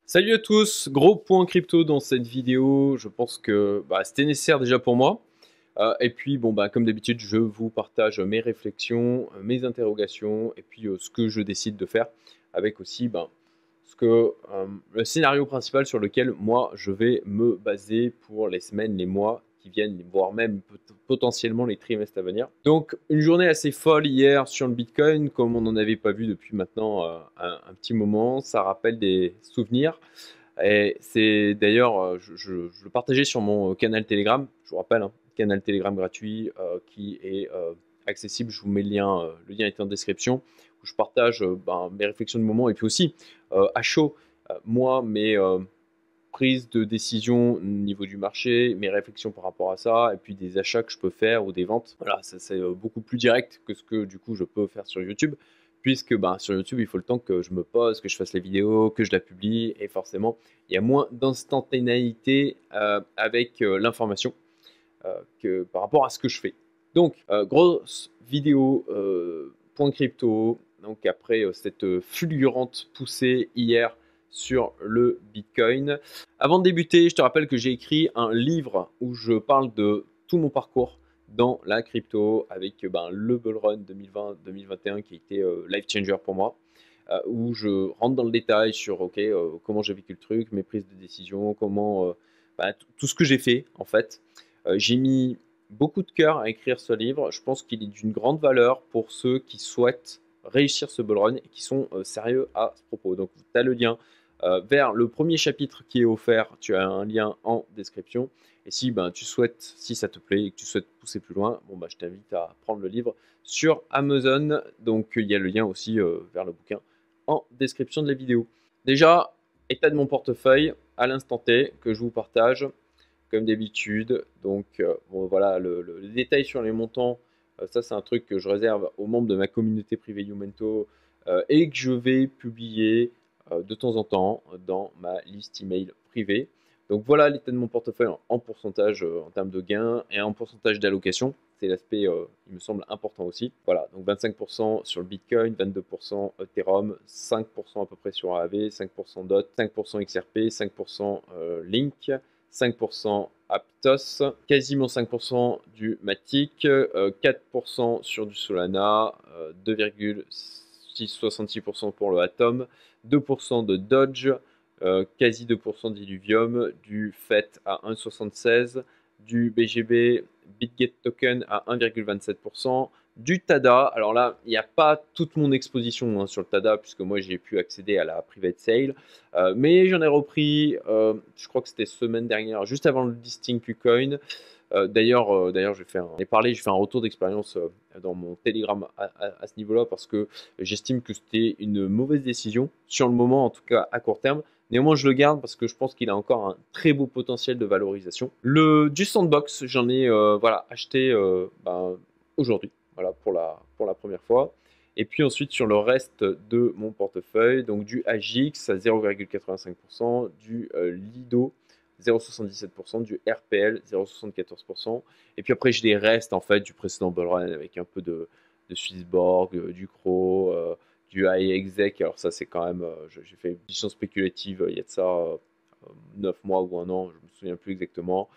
Salut à tous, gros point crypto dans cette vidéo. Je pense que c'était nécessaire déjà pour moi. Et puis comme d'habitude, je vous partage mes réflexions, mes interrogations et puis ce que je décide de faire avec aussi le scénario principal sur lequel moi je vais me baser pour les semaines, les mois qui viennent, voire même potentiellement les trimestres à venir. Donc une journée assez folle hier sur le Bitcoin, comme on n'en avait pas vu depuis maintenant un petit moment. Ça rappelle des souvenirs. Et c'est d'ailleurs, je le partageais sur mon canal Telegram, je vous rappelle, hein, canal Telegram gratuit qui est accessible. Je vous mets le lien est en description, où je partage mes réflexions du moment et puis aussi à chaud, moi, mes prises de décision au niveau du marché, mes réflexions par rapport à ça, et puis des achats que je peux faire ou des ventes. Voilà, ça c'est beaucoup plus direct que ce que du coup je peux faire sur YouTube, puisque sur YouTube il faut le temps que je me pose, que je fasse les vidéos, que je la publie, et forcément il y a moins d'instantanéité avec l'information que par rapport à ce que je fais. Donc grosse vidéo point crypto, donc après cette fulgurante poussée hier sur le Bitcoin. Avant de débuter, je te rappelle que j'ai écrit un livre où je parle de tout mon parcours dans la crypto avec le bull run 2020-2021 qui a été life changer pour moi, où je rentre dans le détail sur comment j'ai vécu le truc, mes prises de décision, tout ce que j'ai fait en fait. J'ai mis beaucoup de cœur à écrire ce livre. Je pense qu'il est d'une grande valeur pour ceux qui souhaitent réussir ce bull run et qui sont sérieux à ce propos. Donc tu as le lien vers le premier chapitre qui est offert, tu as un lien en description. Et si tu souhaites, si ça te plaît et que tu souhaites pousser plus loin, je t'invite à prendre le livre sur Amazon. Donc il y a le lien aussi vers le bouquin en description de la vidéo. Déjà, état de mon portefeuille à l'instant T que je vous partage comme d'habitude. Donc voilà, le détail sur les montants, ça c'est un truc que je réserve aux membres de ma communauté privée Youmento et que je vais publier de temps en temps dans ma liste email privée. Donc voilà l'état de mon portefeuille en pourcentage en termes de gains et en pourcentage d'allocation. C'est l'aspect, il me semble, important aussi. Voilà, donc 25% sur le Bitcoin, 22% Ethereum, 5% à peu près sur AAV, 5% DOT, 5% XRP, 5% Link, 5% Aptos, quasiment 5% du Matic, 4% sur du Solana, 2,66% pour le Atom, 2% de Dodge, quasi 2% d'Illuvium, du FET à 1,76%, du BGB BitGet Token à 1,27%, du TADA. Alors là, il n'y a pas toute mon exposition sur le TADA, puisque moi j'ai pu accéder à la private sale, mais j'en ai repris, je crois que c'était semaine dernière, juste avant le listing KuCoin. D'ailleurs, je vais faire un retour d'expérience dans mon Telegram à ce niveau-là, parce que j'estime que c'était une mauvaise décision, sur le moment, en tout cas à court terme. Néanmoins, je le garde parce que je pense qu'il a encore un très beau potentiel de valorisation. Du Sandbox, j'en ai acheté aujourd'hui, voilà, pour la première fois. Et puis ensuite, sur le reste de mon portefeuille, donc du AGX à 0,85%, du Lido 0,77%, du RPL 0,74%. Et puis après, j'ai des restes en fait du précédent bull run avec un peu de Swissborg, du Cro, du iExec. Alors ça, c'est quand même, j'ai fait une position spéculative il y a de ça 9 mois ou un an, je me souviens plus exactement.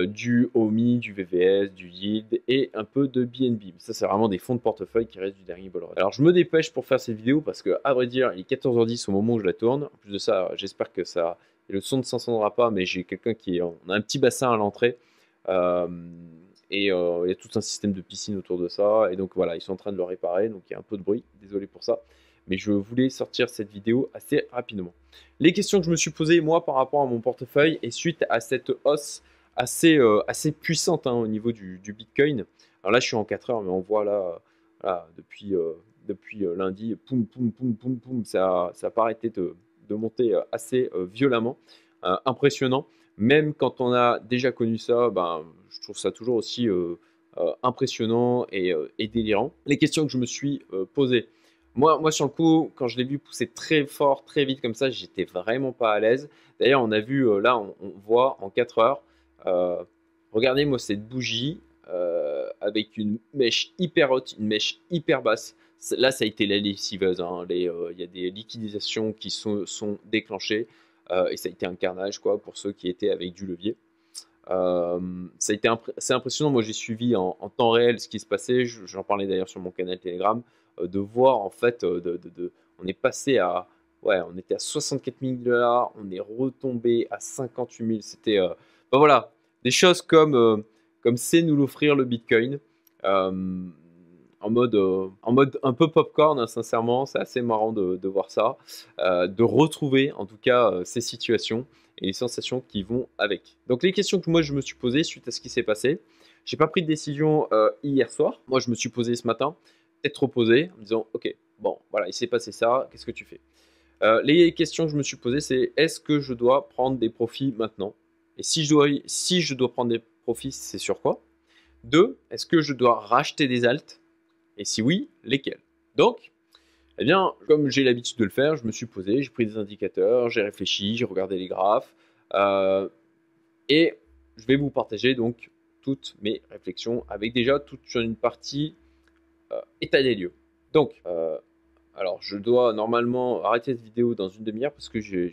Du OMI, du VVS, du Yield et un peu de BNB. Ça, c'est vraiment des fonds de portefeuille qui restent du dernier bull run. Alors, je me dépêche pour faire cette vidéo parce que, à vrai dire, il est 14h10 au moment où je la tourne. En plus de ça, j'espère que le son ne s'entendra pas, mais j'ai quelqu'un on a un petit bassin à l'entrée. Il y a tout un système de piscine autour de ça. Et donc voilà, ils sont en train de le réparer. Donc il y a un peu de bruit. Désolé pour ça. Mais je voulais sortir cette vidéo assez rapidement. Les questions que je me suis posées, moi, par rapport à mon portefeuille, et suite à cette hausse assez puissante au niveau du Bitcoin. Alors là, je suis en 4 heures, mais on voit là depuis lundi, poum, poum, poum, poum, poum, ça n'a pas arrêté de monter assez violemment. Impressionnant. Même quand on a déjà connu ça, je trouve ça toujours aussi impressionnant et délirant. Les questions que je me suis posées. Moi, sur le coup, quand je l'ai vu pousser très fort, très vite comme ça, j'étais vraiment pas à l'aise. D'ailleurs, on a vu, là, on voit en 4 heures, regardez-moi cette bougie avec une mèche hyper haute, une mèche hyper basse. Là, ça a été la lessiveuse. Il y a des liquidisations qui sont déclenchées. et ça a été un carnage quoi, pour ceux qui étaient avec du levier. Ça a été assez impressionnant. Moi, j'ai suivi en temps réel ce qui se passait. J'en parlais d'ailleurs sur mon canal Telegram, de voir en fait, on est passé à, ouais, on était à 64 000 $, on est retombé à 58 000. C'était, ben voilà, des choses comme c'est nous l'offrir le Bitcoin. En mode un peu popcorn, hein, sincèrement, c'est assez marrant de voir ça, de retrouver en tout cas ces situations et les sensations qui vont avec. Donc les questions que moi je me suis posées suite à ce qui s'est passé, j'ai pas pris de décision hier soir. Moi je me suis posé ce matin, peut-être reposé, en me disant ok, bon voilà, il s'est passé ça, qu'est-ce que tu fais? Les questions que je me suis posées, c'est est-ce que je dois prendre des profits maintenant? Et si je dois prendre des profits, c'est sur quoi? Deux, est-ce que je dois racheter des alts? Et si oui, lesquels? Donc, eh bien, comme j'ai l'habitude de le faire, je me suis posé, j'ai pris des indicateurs, j'ai réfléchi, j'ai regardé les graphes, et je vais vous partager donc toutes mes réflexions avec déjà toute une partie état des lieux. Donc, alors je dois normalement arrêter cette vidéo dans une demi-heure parce que j'ai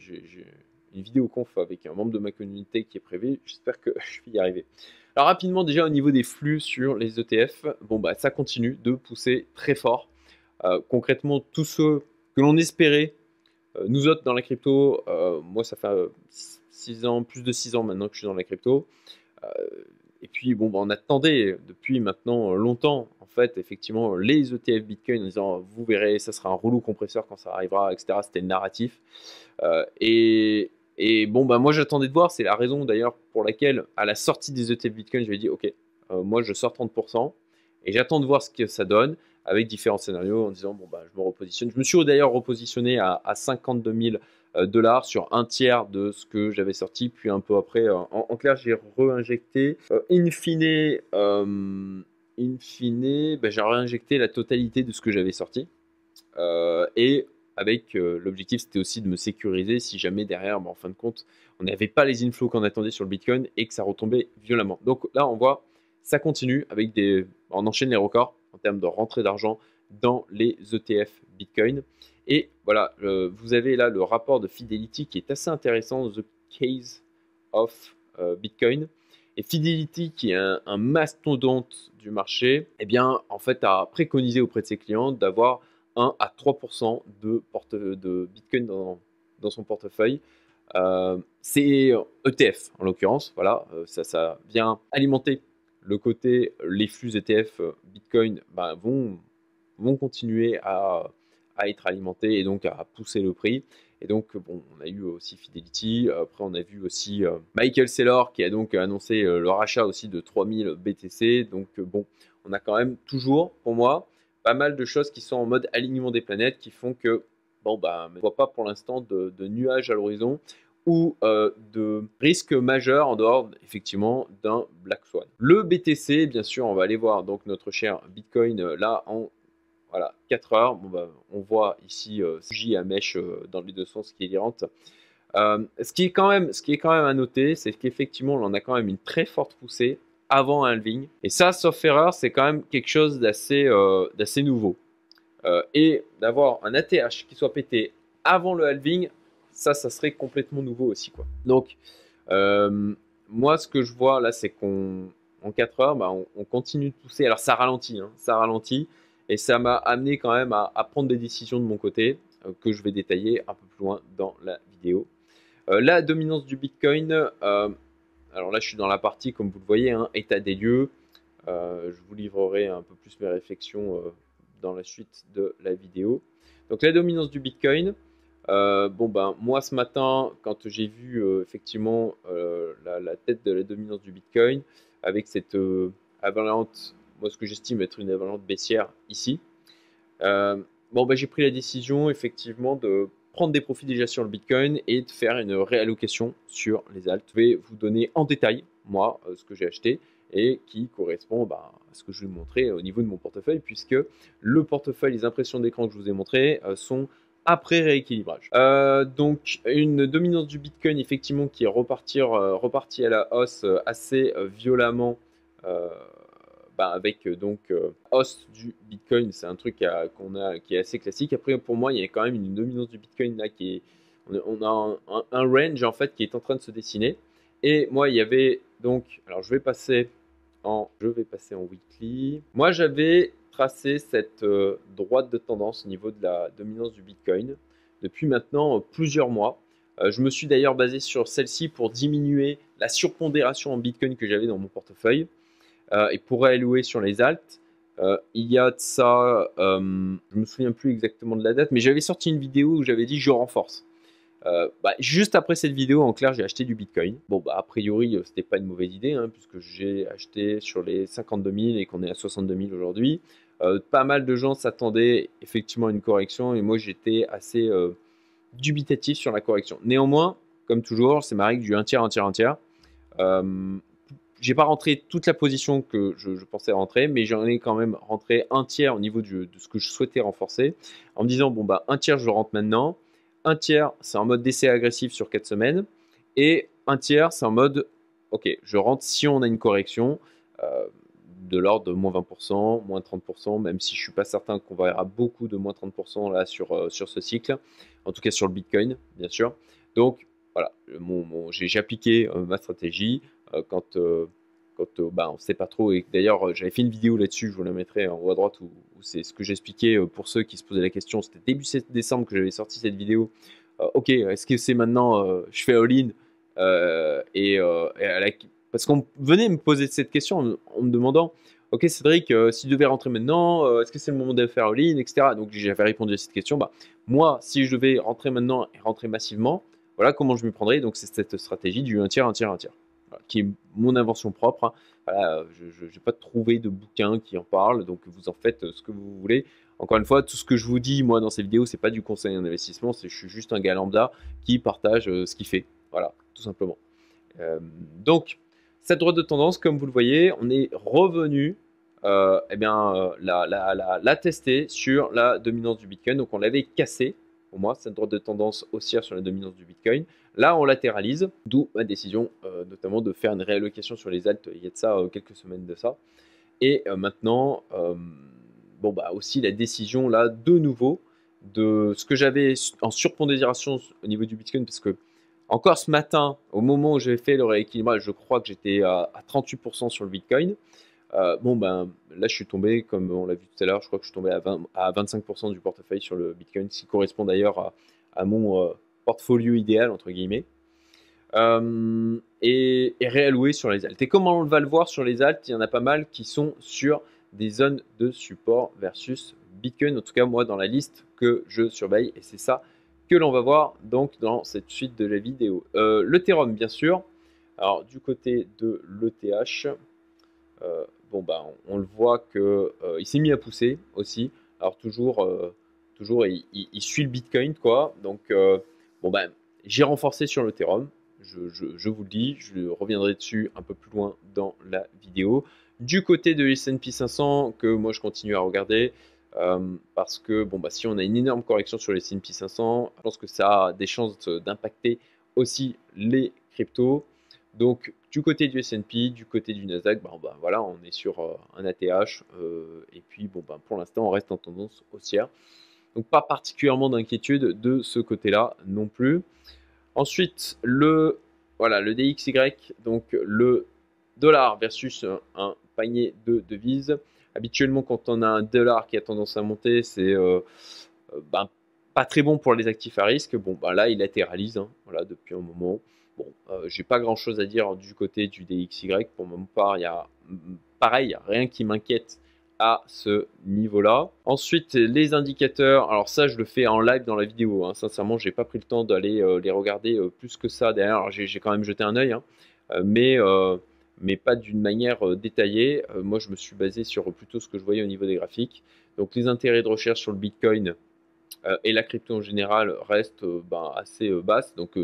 une vidéo conf avec un membre de ma communauté qui est prévue. J'espère que je vais y arriver. Alors rapidement déjà au niveau des flux sur les ETF, bon bah ça continue de pousser très fort. Concrètement, tous ceux que l'on espérait, nous autres dans la crypto, moi ça fait 6 ans, plus de 6 ans maintenant que je suis dans la crypto. Et puis bon, bah, on attendait depuis maintenant longtemps, en fait, effectivement, les ETF Bitcoin en disant vous verrez, ça sera un rouleau compresseur quand ça arrivera, etc. C'était le narratif. Et bon, bah, moi j'attendais de voir, c'est la raison d'ailleurs pour laquelle à la sortie des ETF Bitcoin, je vais dire ok, moi je sors 30% et j'attends de voir ce que ça donne avec différents scénarios en disant bon, bah, je me repositionne. Je me suis d'ailleurs repositionné à 52 000 $ sur un tiers de ce que j'avais sorti, puis un peu après, en clair, j'ai réinjecté. Bah, j'ai réinjecté la totalité de ce que j'avais sorti. Et avec l'objectif, c'était aussi de me sécuriser si jamais derrière, bah, en fin de compte, on n'avait pas les inflows qu'on attendait sur le Bitcoin et que ça retombait violemment. Donc là, on voit, ça continue avec on enchaîne les records en termes de rentrée d'argent dans les ETF Bitcoin. Et voilà, vous avez là le rapport de Fidelity qui est assez intéressant, The Case of Bitcoin. Et Fidelity, qui est un mastodonte du marché, eh bien, en fait, a préconisé auprès de ses clients d'avoir 1 à 3% de Bitcoin dans son portefeuille. C'est ETF en l'occurrence, voilà, ça vient alimenter le côté, les flux ETF Bitcoin bah, vont continuer à être alimentés et donc à pousser le prix. Et donc, bon, on a eu aussi Fidelity. Après, on a vu aussi Michael Saylor qui a donc annoncé le rachat aussi de 3000 BTC. Donc, bon, on a quand même toujours, pour moi, pas mal de choses qui sont en mode alignement des planètes qui font que, bon, bah, on ne voit pas pour l'instant de nuages à l'horizon ou de risques majeurs en dehors, effectivement, d'un Black Swan. Le BTC, bien sûr, on va aller voir donc notre cher Bitcoin là en voilà, 4 heures. Bon, bah, on voit ici J à mèche dans les deux sens qui est délirante. Ce qui est quand même à noter, c'est qu'effectivement, on a quand même une très forte poussée avant un halving. Et ça, sauf erreur, c'est quand même quelque chose d'assez nouveau. Et d'avoir un ATH qui soit pété avant le halving, ça serait complètement nouveau aussi, quoi. Donc, moi, ce que je vois là, c'est qu'en 4 heures, bah, on continue de pousser. Alors, ça ralentit, hein, ça ralentit. Et ça m'a amené quand même à prendre des décisions de mon côté, que je vais détailler un peu plus loin dans la vidéo. La dominance du Bitcoin, alors là, je suis dans la partie, comme vous le voyez, hein, état des lieux. Je vous livrerai un peu plus mes réflexions dans la suite de la vidéo. Donc la dominance du Bitcoin, bon ben moi ce matin quand j'ai vu effectivement la tête de la dominance du Bitcoin avec cette avalanche, moi ce que j'estime être une avalanche baissière ici, bon ben j'ai pris la décision effectivement de prendre des profits déjà sur le Bitcoin et de faire une réallocation sur les alts. Je vais vous donner en détail moi ce que j'ai acheté et qui correspond à ce que je vais vous montrer au niveau de mon portefeuille, puisque le portefeuille, les impressions d'écran que je vous ai montrées sont après rééquilibrage. Donc une dominance du Bitcoin effectivement qui est repartie à la hausse assez violemment, avec donc hausse du Bitcoin, c'est un truc qui est assez classique. Après pour moi il y a quand même une dominance du Bitcoin là qui est On a un range en fait qui est en train de se dessiner. Et moi, il y avait donc, alors je vais passer en weekly. Moi, j'avais tracé cette droite de tendance au niveau de la dominance du Bitcoin depuis maintenant plusieurs mois. Je me suis d'ailleurs basé sur celle-ci pour diminuer la surpondération en Bitcoin que j'avais dans mon portefeuille et pour réallouer sur les alts. Il y a de ça, je me souviens plus exactement de la date, mais j'avais sorti une vidéo où j'avais dit je renforce. Juste après cette vidéo, en clair, j'ai acheté du Bitcoin. Bon, a priori, c'était pas une mauvaise idée, hein, puisque j'ai acheté sur les 52 000 et qu'on est à 62 000 aujourd'hui. Pas mal de gens s'attendaient effectivement à une correction et moi, j'étais assez dubitatif sur la correction. Néanmoins, comme toujours, c'est ma règle du 1 tiers, 1 tiers, 1 tiers. J'ai pas rentré toute la position que je pensais rentrer, mais j'en ai quand même rentré un tiers au niveau de ce que je souhaitais renforcer, en me disant, bon, un tiers, je rentre maintenant. Un tiers, c'est en mode d'essai agressif sur 4 semaines. Et un tiers, c'est en mode, ok, je rentre si on a une correction de l'ordre de moins 20%, moins 30%, même si je ne suis pas certain qu'on verra beaucoup de moins 30% là sur ce cycle, en tout cas sur le Bitcoin, bien sûr. Donc, voilà, j'ai appliqué ma stratégie quand on ne sait pas trop. Et d'ailleurs, j'avais fait une vidéo là-dessus, je vous la mettrai en haut à droite, où c'est ce que j'expliquais pour ceux qui se posaient la question. C'était début décembre que j'avais sorti cette vidéo. Ok, est-ce que c'est maintenant, je fais all-in parce qu'on venait me poser cette question en me demandant, ok Cédric, si tu devais rentrer maintenant, est-ce que c'est le moment de faire all-in, etc. Donc j'avais répondu à cette question. Moi, si je devais rentrer maintenant et rentrer massivement, voilà comment je m'y prendrais. Donc c'est cette stratégie du 1 tiers, 1 tiers, 1 tiers. Voilà, qui est mon invention propre. Hein. Voilà, je n'ai pas trouvé de bouquin qui en parle, donc vous en faites ce que vous voulez. Encore une fois, tout ce que je vous dis, moi, dans ces vidéos, c'est pas du conseil en investissement, je suis juste un gars lambda qui partage ce qu'il fait. Voilà, tout simplement. Donc, cette droite de tendance, comme vous le voyez, on est revenu la tester sur la dominance du Bitcoin. Donc, on l'avait cassé, pour moi, cette droite de tendance haussière sur la dominance du Bitcoin. Là, on latéralise, d'où ma décision, notamment de faire une réallocation sur les alts. Il y a de ça quelques semaines de ça. Et maintenant, aussi la décision là, de nouveau, de ce que j'avais en surpondération au niveau du Bitcoin, parce que encore ce matin, au moment où j'avais fait le rééquilibrage, je crois que j'étais à 38% sur le Bitcoin. Là, je suis tombé, comme on l'a vu tout à l'heure, je crois que je suis tombé à 25% du portefeuille sur le Bitcoin, ce qui correspond d'ailleurs à mon portfolio idéal, entre guillemets. Et réalloué sur les alts. Et comme on va le voir sur les alts, il y en a pas mal qui sont sur des zones de support versus Bitcoin, en tout cas moi dans la liste que je surveille, et c'est ça que l'on va voir donc dans cette suite de la vidéo. L'Ethereum bien sûr, alors du côté de l'ETH, on le voit que il s'est mis à pousser aussi, alors toujours il suit le Bitcoin quoi, donc j'ai renforcé sur l'Ethereum. Je vous le dis, je reviendrai dessus un peu plus loin dans la vidéo. Du côté de S&P 500, que moi je continue à regarder, parce que si on a une énorme correction sur les S&P 500, je pense que ça a des chances d'impacter aussi les cryptos. Donc du côté du S&P, du côté du Nasdaq, voilà, on est sur un ATH, et puis pour l'instant on reste en tendance haussière. Donc pas particulièrement d'inquiétude de ce côté-là non plus. Ensuite, le DXY, donc le dollar versus un panier de devises. Habituellement, quand on a un dollar qui a tendance à monter, c'est pas très bon pour les actifs à risque. Là, il latéralise depuis un moment. J'ai pas grand chose à dire du côté du DXY. Pour ma part, il y a pareil, rien qui m'inquiète à ce niveau-là. Ensuite, les indicateurs, alors ça je le fais en live dans la vidéo, hein. Sincèrement j'ai pas pris le temps d'aller les regarder plus que ça derrière. Alors, j'ai quand même jeté un œil, hein, mais pas d'une manière détaillée. Moi je me suis basé sur plutôt ce que je voyais au niveau des graphiques. Donc les intérêts de recherche sur le Bitcoin et la crypto en général restent assez basses, donc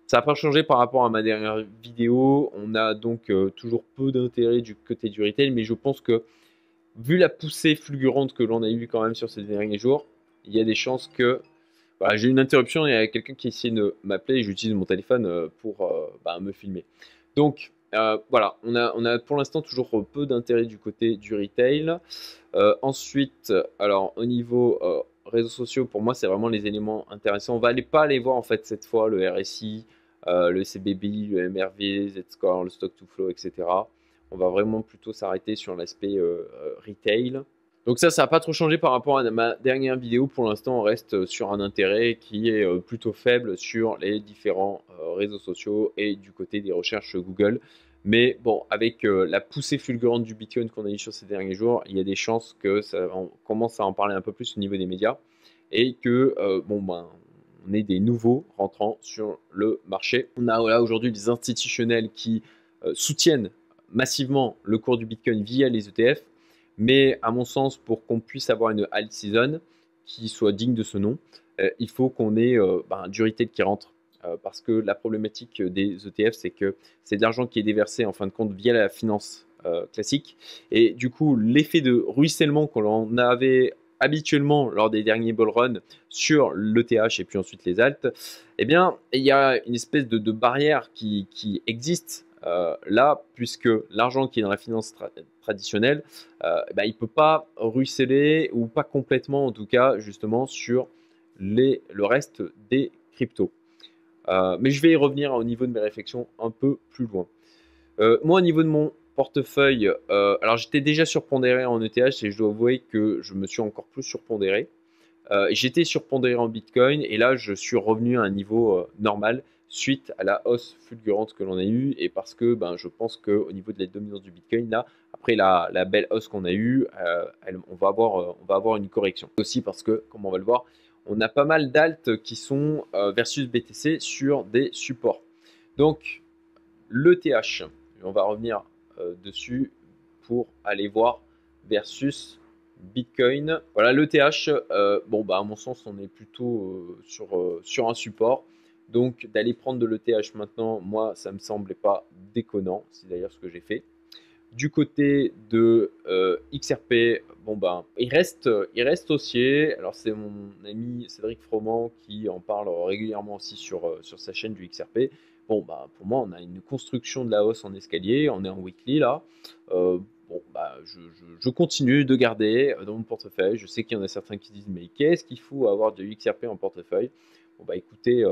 ça n'a pas changé par rapport à ma dernière vidéo. On a donc toujours peu d'intérêt du côté du retail, mais je pense que vu la poussée fulgurante que l'on a eue quand même sur ces derniers jours, il y a des chances que... j'ai une interruption, il y a quelqu'un qui essaie de m'appeler et j'utilise mon téléphone pour me filmer. Donc voilà, on a pour l'instant toujours peu d'intérêt du côté du retail. Ensuite, alors au niveau réseaux sociaux, pour moi, c'est vraiment les éléments intéressants. On va pas aller voir en fait cette fois le RSI, le CBB, le MRV, Z-Score, le Stock to Flow, etc. On va vraiment plutôt s'arrêter sur l'aspect retail. Donc ça n'a pas trop changé par rapport à ma dernière vidéo. Pour l'instant, on reste sur un intérêt qui est plutôt faible sur les différents réseaux sociaux et du côté des recherches Google. Mais bon, avec la poussée fulgurante du Bitcoin qu'on a eu sur ces derniers jours, il y a des chances que on commence à en parler un peu plus au niveau des médias et que on ait des nouveaux rentrants sur le marché. On a là aujourd'hui des institutionnels qui soutiennent massivement le cours du Bitcoin via les ETF. Mais à mon sens, pour qu'on puisse avoir une alt season qui soit digne de ce nom, il faut qu'on ait du retail qui rentre. Parce que la problématique des ETF, c'est que c'est de l'argent qui est déversé en fin de compte via la finance classique. Et du coup, l'effet de ruissellement qu'on avait habituellement lors des derniers bull runs sur l'ETH et puis ensuite les alts, eh bien, il y a une espèce de barrière qui existe là, puisque l'argent qui est dans la finance traditionnelle, il ne peut pas ruisseler, ou pas complètement en tout cas, justement, sur le reste des cryptos. Mais je vais y revenir au niveau de mes réflexions un peu plus loin. Moi, au niveau de mon portefeuille, alors j'étais déjà surpondéré en ETH et je dois avouer que je me suis encore plus surpondéré. J'étais surpondéré en Bitcoin et là je suis revenu à un niveau normal suite à la hausse fulgurante que l'on a eue et parce que je pense qu'au niveau de la dominance du Bitcoin, là, après la belle hausse qu'on a eue, on va avoir une correction. Aussi parce que, comme on va le voir, on a pas mal d'alts qui sont versus BTC sur des supports. Donc, l'ETH, on va revenir dessus pour aller voir versus Bitcoin. Voilà, l'ETH, à mon sens, on est plutôt sur un support. Donc, d'aller prendre de l'ETH maintenant, moi, ça me semblait pas déconnant. C'est d'ailleurs ce que j'ai fait. Du côté de XRP, il reste haussier. Alors, c'est mon ami Cédric Froment qui en parle régulièrement aussi sur sa chaîne du XRP. Pour moi, on a une construction de la hausse en escalier. On est en weekly là. Je continue de garder dans mon portefeuille. Je sais qu'il y en a certains qui disent mais qu'est-ce qu'il faut avoir de XRP en portefeuille? Écoutez,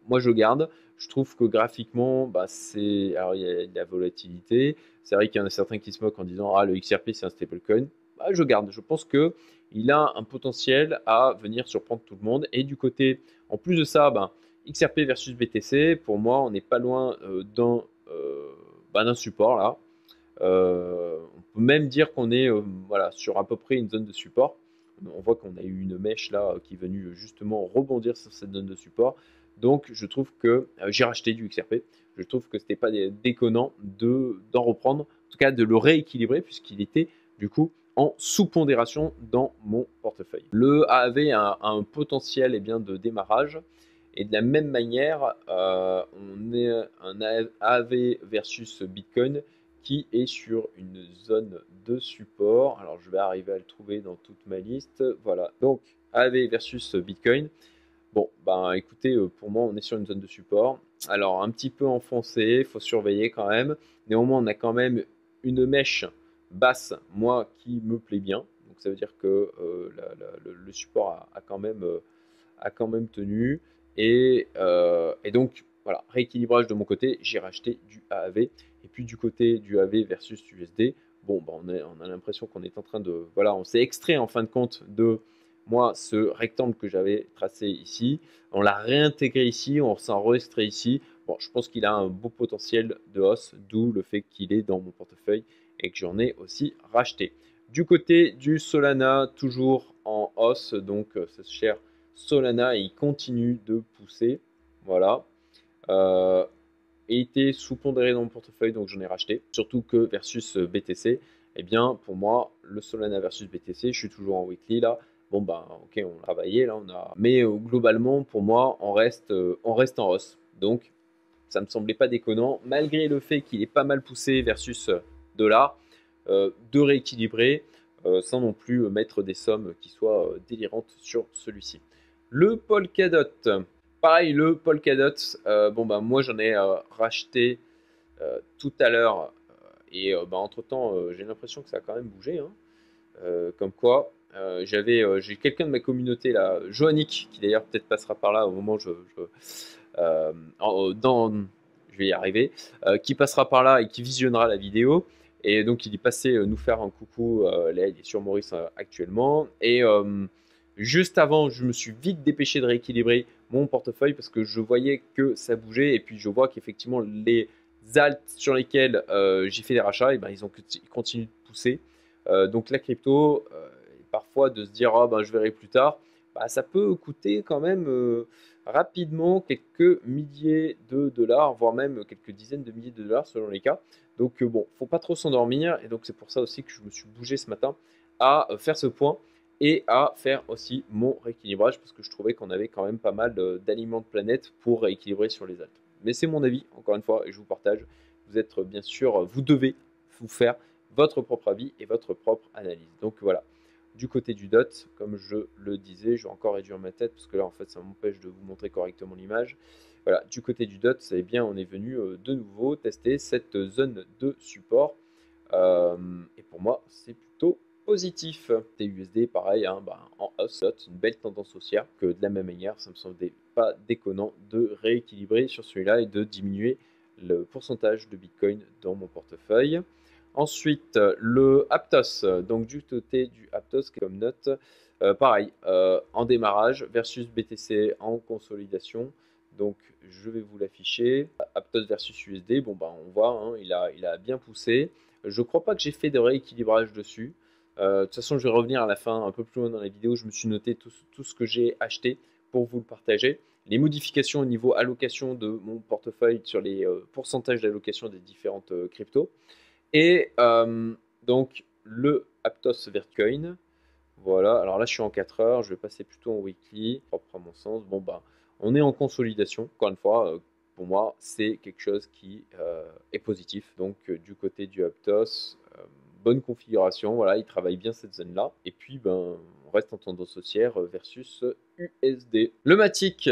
moi je garde. Je trouve que graphiquement, alors il y a de la volatilité. C'est vrai qu'il y en a certains qui se moquent en disant ah le XRP c'est un stablecoin. Je garde. Je pense que il a un potentiel à venir surprendre tout le monde. Et du côté, en plus de ça, XRP versus BTC, pour moi, on n'est pas loin d'un support là. On peut même dire qu'on est sur à peu près une zone de support. On voit qu'on a eu une mèche là qui est venue justement rebondir sur cette zone de support. Donc je trouve que j'ai racheté du XRP. Je trouve que c'était pas déconnant d'en reprendre, en tout cas de le rééquilibrer puisqu'il était du coup en sous-pondération dans mon portefeuille. Le AAV a un potentiel de démarrage. Et de la même manière, on est un AAV versus Bitcoin qui est sur une zone de support. Alors, je vais arriver à le trouver dans toute ma liste. Voilà, donc AAV versus Bitcoin. Écoutez, pour moi, on est sur une zone de support. Alors, un petit peu enfoncé, il faut surveiller quand même. Néanmoins, on a quand même une mèche basse, moi, qui me plaît bien. Donc, ça veut dire que le support a quand même tenu. Et donc, voilà, rééquilibrage de mon côté, j'ai racheté du AAV. Et puis du côté du AV versus USD, on a l'impression qu'on est en train de... Voilà, on s'est extrait en fin de compte de ce rectangle que j'avais tracé ici. On l'a réintégré ici, on s'en re-extrait ici. Je pense qu'il a un beau potentiel de hausse, d'où le fait qu'il est dans mon portefeuille et que j'en ai aussi racheté. Du côté du Solana, toujours en hausse, donc ce cher Solana, il continue de pousser. Voilà. Était sous-pondéré dans mon portefeuille, donc j'en ai racheté. Surtout que versus BTC, pour moi, le Solana versus BTC, je suis toujours en weekly là. Ok, on l'a vaillé là, mais globalement, pour moi, on reste en hausse. Donc, ça me semblait pas déconnant, malgré le fait qu'il est pas mal poussé versus dollar, de rééquilibrer sans non plus mettre des sommes qui soient délirantes sur celui-ci. Le Polkadot. Pareil, le Polkadot, moi j'en ai racheté tout à l'heure et entre temps j'ai l'impression que ça a quand même bougé. Comme quoi, j'ai quelqu'un de ma communauté là, Joannick, qui d'ailleurs peut-être passera par là au moment où euh, je vais y arriver, qui passera par là et qui visionnera la vidéo. Et donc il est passé nous faire un coucou. Là, il est sur Maurice actuellement. Et juste avant, je me suis vite dépêché de rééquilibrer mon portefeuille parce que je voyais que ça bougeait. Et puis je vois qu'effectivement les alts sur lesquels j'ai fait des rachats, et ben, ils continuent de pousser. Donc la crypto, parfois de se dire oh, ben, je verrai plus tard, bah, ça peut coûter quand même rapidement quelques milliers de dollars, voire même quelques dizaines de milliers de dollars selon les cas. Donc bon, faut pas trop s'endormir, et donc c'est pour ça aussi que je me suis bougé ce matin à faire ce point et à faire aussi mon rééquilibrage parce que je trouvais qu'on avait quand même pas mal d'aliments de planète pour rééquilibrer sur les altes. Mais c'est mon avis, encore une fois, et je vous partage. Vous êtes bien sûr, vous devez vous faire votre propre avis et votre propre analyse. Donc voilà, du côté du DOT, comme je le disais, je vais encore réduire ma tête parce que là en fait ça m'empêche de vous montrer correctement l'image. Voilà, du côté du DOT, c'est bien, on est venu de nouveau tester cette zone de support. Et pour moi, c'est plutôt positif. TUSD, pareil, hein, bah, en hausse, une belle tendance haussière. Que de la même manière, ça me semblait pas déconnant de rééquilibrer sur celui-là et de diminuer le pourcentage de Bitcoin dans mon portefeuille. Ensuite, le Aptos. Donc du côté du Aptos, comme note, pareil, en démarrage versus BTC en consolidation. Donc je vais vous l'afficher. Aptos versus USD, bon bah on voit, hein, il a bien poussé. Je crois pas que j'ai fait de rééquilibrage dessus. De toute façon, je vais revenir à la fin, un peu plus loin dans la vidéo. Je me suis noté tout ce que j'ai acheté pour vous le partager. Les modifications au niveau allocation de mon portefeuille sur les pourcentages d'allocation des différentes cryptos. Et donc le Aptos Vertcoin. Voilà, alors là je suis en 4 heures, je vais passer plutôt en weekly, propre à mon sens. Bon bah, on est en consolidation, encore une fois, pour moi c'est quelque chose qui est positif. Donc du côté du Aptos, bonne configuration, voilà, il travaille bien cette zone là. Et puis ben, on reste en tendance haussière versus USD. Le Matic,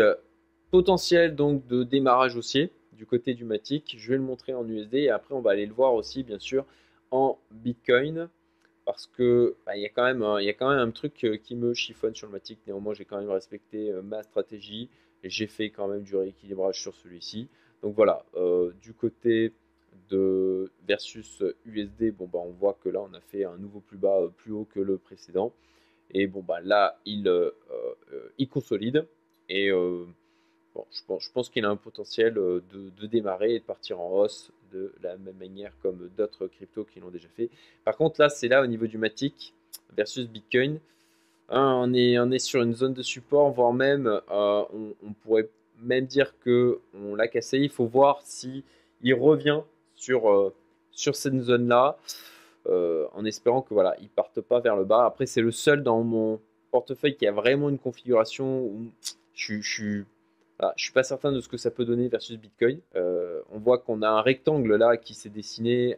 potentiel donc de démarrage haussier du côté du Matic, je vais le montrer en USD et après on va aller le voir aussi bien sûr en Bitcoin. Parce que bah, il y a quand même un truc qui me chiffonne sur le Matic. Néanmoins, j'ai quand même respecté ma stratégie et j'ai fait quand même du rééquilibrage sur celui-ci. Donc voilà, du côté de versus USD, bon bah on voit que là on a fait un nouveau plus bas plus haut que le précédent. Et bon bah là il consolide et bon, je pense qu'il a un potentiel de démarrer et de partir en hausse de la même manière comme d'autres cryptos qui l'ont déjà fait. Par contre, là, c'est là au niveau du Matic versus Bitcoin. Hein, on est sur une zone de support, voire même, on pourrait même dire qu'on l'a cassé. Il faut voir si il revient sur cette zone-là, en espérant que voilà, il parte pas vers le bas. Après, c'est le seul dans mon portefeuille qui a vraiment une configuration où je suis pas certain de ce que ça peut donner versus Bitcoin. On voit qu'on a un rectangle là qui s'est dessiné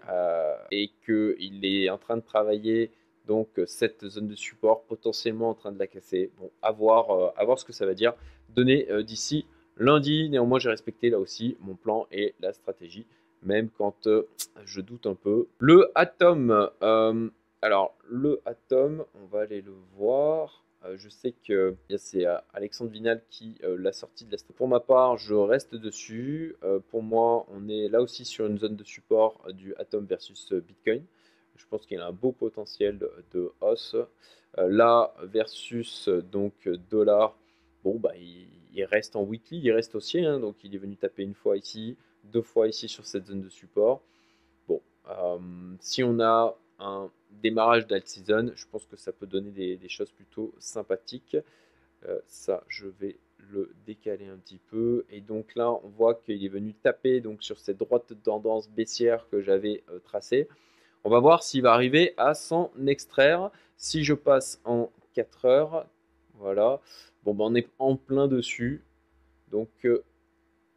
et qu'il est en train de travailler donc cette zone de support potentiellement en train de la casser. Bon, à voir ce que ça va dire. Donner d'ici lundi. Néanmoins, j'ai respecté là aussi mon plan et la stratégie, même quand je doute un peu. Le Atom. Alors, le Atom, on va aller le voir. Je sais que c'est Alexandre Vinal qui l'a sorti de la stratégie. Pour ma part, je reste dessus. Pour moi, on est là aussi sur une zone de support du Atom versus Bitcoin. Je pense qu'il a un beau potentiel de hausse. Là, versus donc dollar, bon, bah, il reste en weekly, il reste haussier. Hein, donc, il est venu taper une fois ici, deux fois ici sur cette zone de support. Bon, si on a un démarrage d'alt season, je pense que ça peut donner des choses plutôt sympathiques. Ça, je vais le décaler un petit peu. Et donc là, on voit qu'il est venu taper donc, sur cette droite tendance baissière que j'avais tracée. On va voir s'il va arriver à s'en extraire. Si je passe en 4 heures, voilà. Bon, ben, on est en plein dessus. Donc,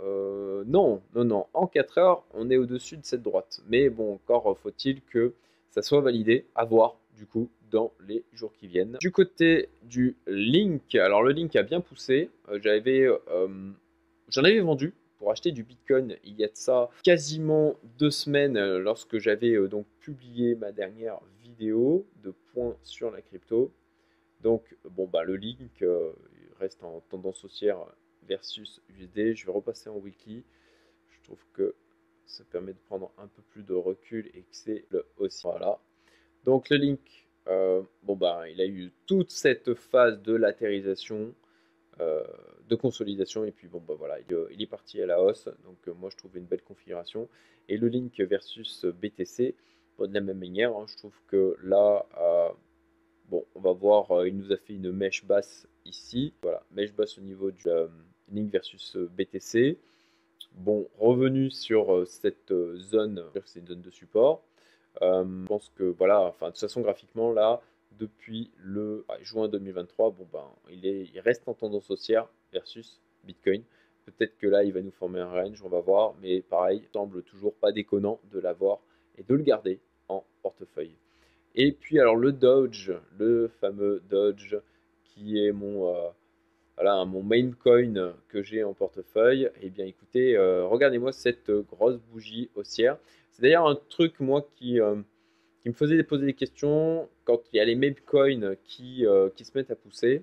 non, non, non. En 4 heures, on est au-dessus de cette droite. Mais bon, encore faut-il que ça soit validé. À voir, du coup, dans les jours qui viennent. Du côté du Link, alors le Link a bien poussé. J'en avais vendu pour acheter du Bitcoin il y a de ça quasiment 2 semaines lorsque j'avais donc publié ma dernière vidéo de points sur la crypto. Donc bon bah le link il reste en tendance haussière versus USD. Je vais repasser en weekly. Je trouve que ça permet de prendre un peu plus de recul et que c'est le haussier. Voilà. Donc le link, bon bah il a eu toute cette phase de latérisation, de consolidation, et puis bon bah voilà, il est parti à la hausse. Donc moi je trouve une belle configuration. Et le link versus BTC, bon, de la même manière, hein, je trouve que là, bon, on va voir, il nous a fait une mèche basse ici. Voilà, mèche basse au niveau du link versus BTC. Bon, revenu sur cette zone, c'est une zone de support. Je pense que voilà, enfin de toute façon graphiquement là, depuis le juin 2023, bon ben il reste en tendance haussière versus Bitcoin. Peut-être que là il va nous former un range, on va voir, mais pareil, il semble toujours pas déconnant de l'avoir et de le garder en portefeuille. Et puis alors le Doge, le fameux Doge qui est voilà, mon main coin que j'ai en portefeuille. Et bien écoutez, regardez-moi cette grosse bougie haussière. C'est d'ailleurs un truc moi qui me faisait poser des questions quand il y a les meme coins qui se mettent à pousser.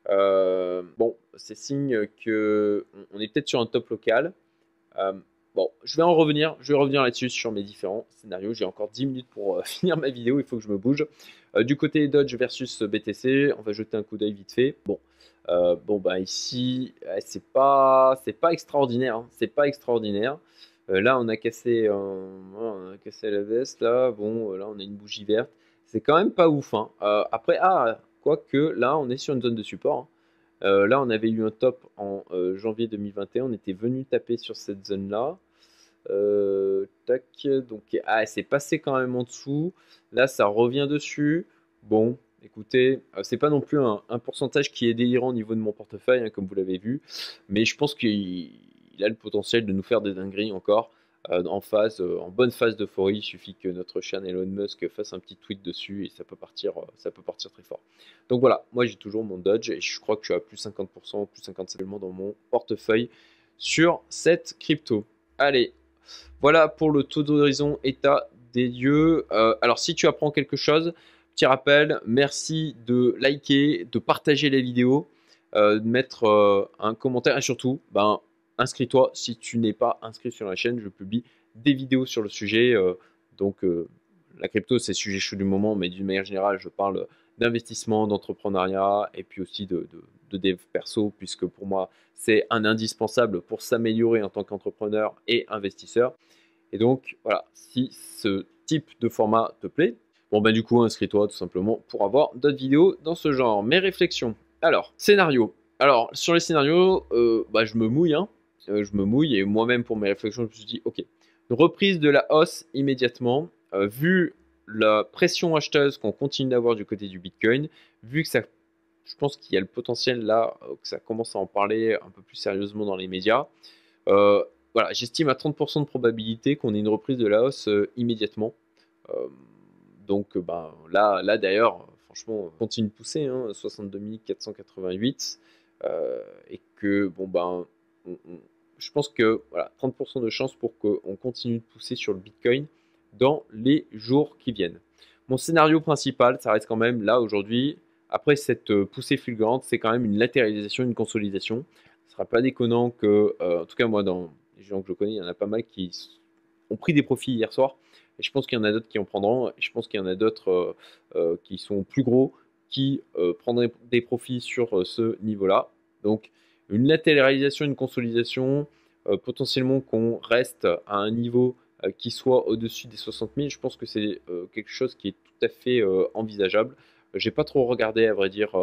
Bon, c'est signe que on est peut-être sur un top local. Bon, je vais revenir là-dessus sur mes différents scénarios. J'ai encore 10 minutes pour finir ma vidéo, il faut que je me bouge. Du côté Dodge versus BTC, on va jeter un coup d'œil vite fait. Bon, bon bah ici, c'est pas extraordinaire, hein. C'est pas extraordinaire. Là, on a cassé la veste. Là, bon, là, on a une bougie verte. C'est quand même pas ouf, hein. Après, quoique, là, on est sur une zone de support, hein. Là, on avait eu un top en janvier 2021. On était venu taper sur cette zone-là. Tac, donc c'est passé quand même en dessous. Là, ça revient dessus. Bon, écoutez, c'est pas non plus un pourcentage qui est délirant au niveau de mon portefeuille, hein, comme vous l'avez vu. Mais je pense qu'il a le potentiel de nous faire des dingueries encore. En bonne phase d'euphorie, il suffit que notre cher Elon Musk fasse un petit tweet dessus et ça peut partir très fort. Donc voilà, moi j'ai toujours mon Dodge et je crois que je suis à plus 50%, plus 57% dans mon portefeuille sur cette crypto. Allez, voilà pour le taux d'horizon état des lieux. Alors si tu apprends quelque chose, petit rappel, merci de liker, de partager la vidéo, de mettre un commentaire et surtout, inscris-toi si tu n'es pas inscrit sur la chaîne. Je publie des vidéos sur le sujet. La crypto, c'est le sujet chaud du moment, mais d'une manière générale, je parle d'investissement, d'entrepreneuriat et puis aussi de dev perso, puisque pour moi, c'est un indispensable pour s'améliorer en tant qu'entrepreneur et investisseur. Et donc, voilà, si ce type de format te plaît, bon ben du coup, inscris-toi tout simplement pour avoir d'autres vidéos dans ce genre. Mes réflexions. Alors, scénario. Alors, sur les scénarios, je me mouille, hein. Je me mouille et moi-même pour mes réflexions, je me suis dit, ok, une reprise de la hausse immédiatement, vu la pression acheteuse qu'on continue d'avoir du côté du Bitcoin, vu que ça, je pense qu'il y a le potentiel là, que ça commence à en parler un peu plus sérieusement dans les médias. Voilà, j'estime à 30% de probabilité qu'on ait une reprise de la hausse immédiatement. Là d'ailleurs, franchement, on continue de pousser, hein, 62 488. Et que, je pense que voilà, 30% de chance pour qu'on continue de pousser sur le Bitcoin dans les jours qui viennent. Mon scénario principal, ça reste quand même là aujourd'hui, après cette poussée fulgurante, c'est quand même une latéralisation, une consolidation. Ce ne sera pas déconnant que, en tout cas moi, dans les gens que je connais, il y en a pas mal qui ont pris des profits hier soir. Et je pense qu'il y en a d'autres qui en prendront. Et je pense qu'il y en a d'autres qui sont plus gros, qui prendraient des profits sur ce niveau-là. Donc une latéralisation, une consolidation, potentiellement qu'on reste à un niveau qui soit au-dessus des 60 000, je pense que c'est quelque chose qui est tout à fait envisageable. J'ai pas trop regardé à vrai dire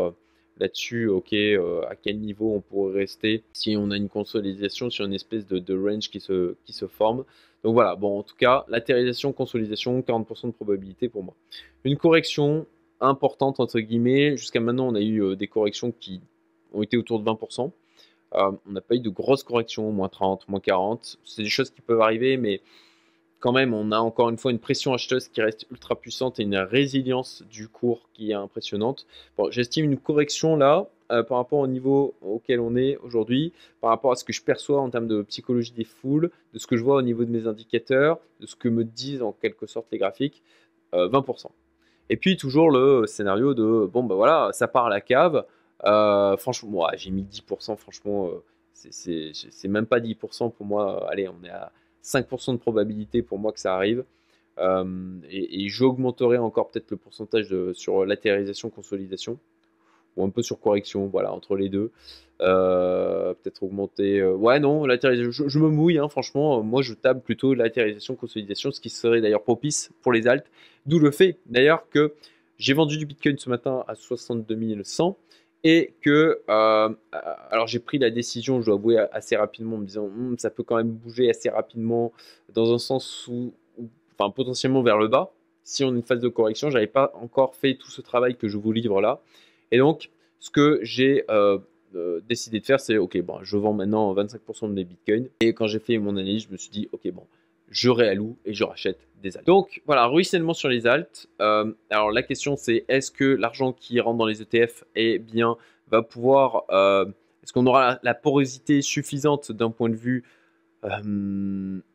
là-dessus, ok, à quel niveau on pourrait rester si on a une consolidation sur une espèce de range qui se forme. Donc voilà, bon en tout cas, latéralisation, consolidation, 40% de probabilité pour moi. Une correction importante entre guillemets, jusqu'à maintenant on a eu des corrections qui ont été autour de 20%. On n'a pas eu de grosses corrections, moins 30, moins 40. C'est des choses qui peuvent arriver, mais quand même, on a encore une fois une pression acheteuse qui reste ultra puissante et une résilience du cours qui est impressionnante. Bon, j'estime une correction là, par rapport au niveau auquel on est aujourd'hui, par rapport à ce que je perçois en termes de psychologie des foules, de ce que je vois au niveau de mes indicateurs, de ce que me disent en quelque sorte les graphiques, 20%. Et puis toujours le scénario de bon bah voilà, ça part à la cave. Franchement, moi j'ai mis 10%, franchement, c'est même pas 10% pour moi. Allez, on est à 5% de probabilité pour moi que ça arrive. Et j'augmenterai encore peut-être le pourcentage sur latéralisation, consolidation, ou un peu sur correction, voilà, entre les deux. Peut-être augmenter. Ouais, non, latéralisation, je me mouille, hein, franchement. Moi, je table plutôt latéralisation, consolidation, ce qui serait d'ailleurs propice pour les alts. D'où le fait d'ailleurs que j'ai vendu du Bitcoin ce matin à 62 100 et que, alors j'ai pris la décision, je dois avouer, assez rapidement, en me disant ça peut quand même bouger assez rapidement dans un sens enfin potentiellement vers le bas. Si on a une phase de correction, j'avais pas encore fait tout ce travail que je vous livre là. Et donc, ce que j'ai décidé de faire, c'est ok, bon, je vends maintenant 25% de mes bitcoins. Et quand j'ai fait mon analyse, je me suis dit, ok, bon, je réalloue et je rachète des alts. Donc voilà, ruissellement sur les alts. Alors la question c'est, est-ce que l'argent qui rentre dans les ETF va pouvoir, est-ce qu'on aura la porosité suffisante d'un point de vue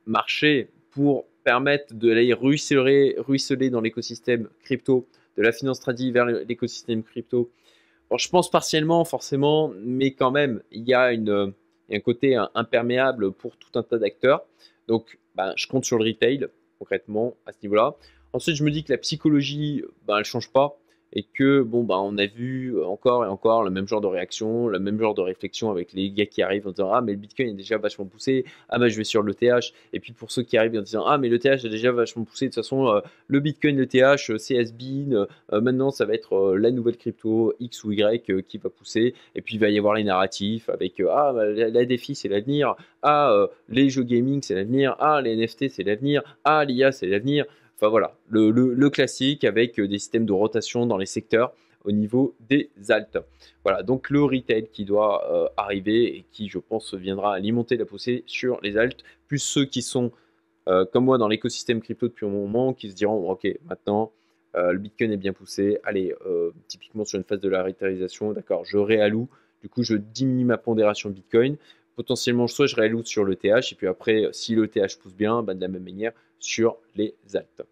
marché pour permettre de l'aller ruisseler dans l'écosystème crypto, de la finance tradie vers l'écosystème crypto. Bon, je pense partiellement, forcément, mais quand même, il y a un côté imperméable pour tout un tas d'acteurs. Donc, je compte sur le retail, concrètement, à ce niveau-là. Ensuite, je me dis que la psychologie, elle ne change pas. Et que, bon, on a vu encore et encore le même genre de réaction, le même genre de réflexion avec les gars qui arrivent en disant ah, mais le Bitcoin est déjà vachement poussé, ah, je vais sur l'ETH. Et puis pour ceux qui arrivent en disant ah, mais l'ETH est déjà vachement poussé, de toute façon, le Bitcoin, l'ETH, c'est has-been, maintenant ça va être la nouvelle crypto X ou Y qui va pousser. Et puis il va y avoir les narratifs avec la défi c'est l'avenir, les jeux gaming c'est l'avenir, les NFT c'est l'avenir, l'IA c'est l'avenir. Enfin voilà, le classique avec des systèmes de rotation dans les secteurs au niveau des alts. Voilà, donc le retail qui doit arriver et qui, je pense, viendra alimenter la poussée sur les alts, plus ceux qui sont comme moi dans l'écosystème crypto depuis un moment, qui se diront ok, maintenant le Bitcoin est bien poussé, allez, typiquement sur une phase de la rétarisation, d'accord, je réalloue, du coup je diminue ma pondération Bitcoin. Potentiellement, soit je réalloue sur l'ETH, et puis après, si l'ETH pousse bien, de la même manière sur les alts.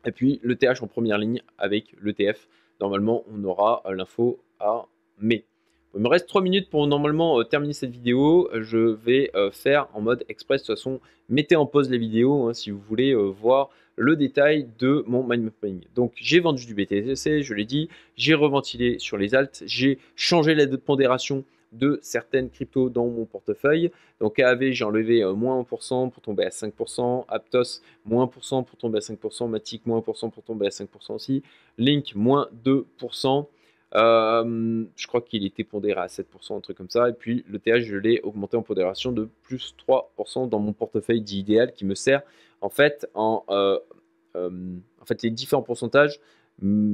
Et puis l'ETH en première ligne avec l'ETF. Normalement, on aura l'info à mai. Il me reste 3 minutes pour normalement terminer cette vidéo. Je vais faire en mode express. De toute façon, mettez en pause les vidéos si vous voulez voir le détail de mon mind mapping. Donc, j'ai vendu du BTC, je l'ai dit. J'ai reventilé sur les alts. J'ai changé la pondération de certaines cryptos dans mon portefeuille. Donc AAV, j'ai enlevé moins 1% pour tomber à 5%, Aptos, moins 1% pour tomber à 5%, Matic, moins 1% pour tomber à 5% aussi, Link, moins 2%. Je crois qu'il était pondéré à 7%, un truc comme ça. Et puis le TH, je l'ai augmenté en pondération de plus 3% dans mon portefeuille dit idéal qui me sert en fait les différents pourcentages.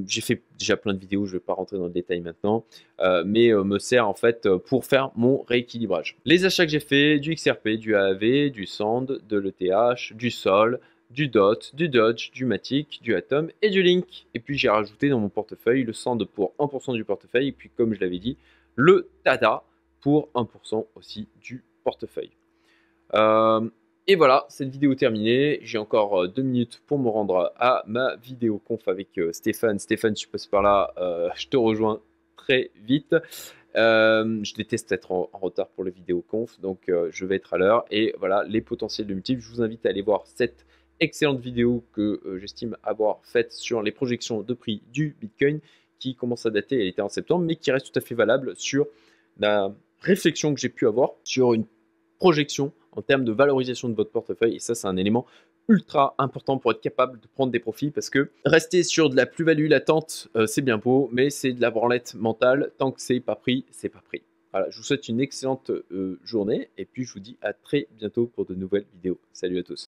J'ai fait déjà plein de vidéos, je ne vais pas rentrer dans le détail maintenant, mais me sert en fait pour faire mon rééquilibrage. Les achats que j'ai fait, du XRP, du AAV, du SAND, de l'ETH, du SOL, du DOT, du Dodge, du Matic, du Atom et du Link. Et puis j'ai rajouté dans mon portefeuille le SAND pour 1% du portefeuille, et puis comme je l'avais dit, le TADA pour 1% aussi du portefeuille. Et voilà, cette vidéo terminée. J'ai encore 2 minutes pour me rendre à ma vidéo conf avec Stéphane. Stéphane, si tu passes par là, je te rejoins très vite. Je déteste être en retard pour les vidéos conf, donc je vais être à l'heure. Et voilà, les potentiels de multiples. Je vous invite à aller voir cette excellente vidéo que j'estime avoir faite sur les projections de prix du Bitcoin qui commence à dater, elle était en septembre, mais qui reste tout à fait valable sur la réflexion que j'ai pu avoir sur une projection en termes de valorisation de votre portefeuille. Et ça, c'est un élément ultra important pour être capable de prendre des profits, parce que rester sur de la plus-value latente, c'est bien beau, mais c'est de la branlette mentale. Tant que c'est pas pris, c'est pas pris. Voilà, je vous souhaite une excellente journée et puis je vous dis à très bientôt pour de nouvelles vidéos. Salut à tous.